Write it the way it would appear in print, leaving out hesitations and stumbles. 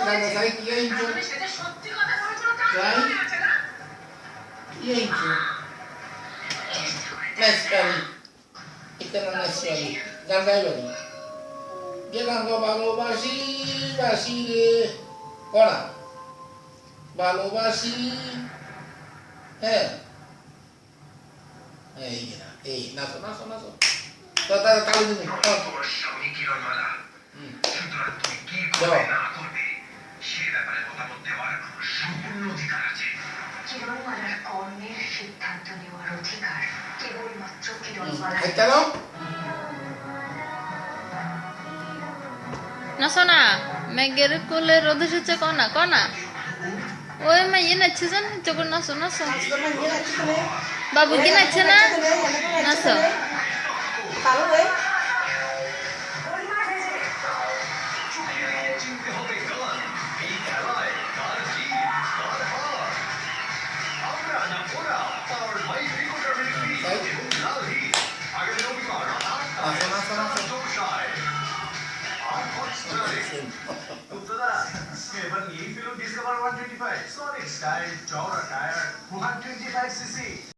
Kagak saya kiyain tuh. Saya kiyain tuh. Nice kali. Ikan nice kali. Gan gaইলো নি? যে গান গো ভালোবাসি বাসি রে করা ভালোবাসি হ্যাঁ এই না এই নাচো নাচো নাচো তো তার তালি দিন তোমার স্বামী কিরণমালা সুতরাং তুমি কি করবে না করবে সে ব্যাপারে মতামত দেওয়ার সম্পূর্ণ অধিকার আছে কিরণমালার কর্মের সিদ্ধান্ত নেওয়ার অধিকার কেবলমাত্র কিরণমালার। কেন নাচো না মেঘের কোলে রোদ এসেছে কনা কনা ওই মাইয়ে নাচছে জান চোখ নাচো নাচো বাবু কি নাচছে না নাচো চিনতে হবে গান এই খেলায় কার জিত কার হার আমরা না ওরা পাওয়ার বাই রিপোর্টার মিলিটারি এবং লালহি আগামী রবিবার নাচো নাচো নাচো চৌষায় আর হটস্টারে উত্তরা এবার নিয়ে ফেলুন ডিসকভার 125 সলিড স্টাইল চওড়া টায়ার 125 সিসি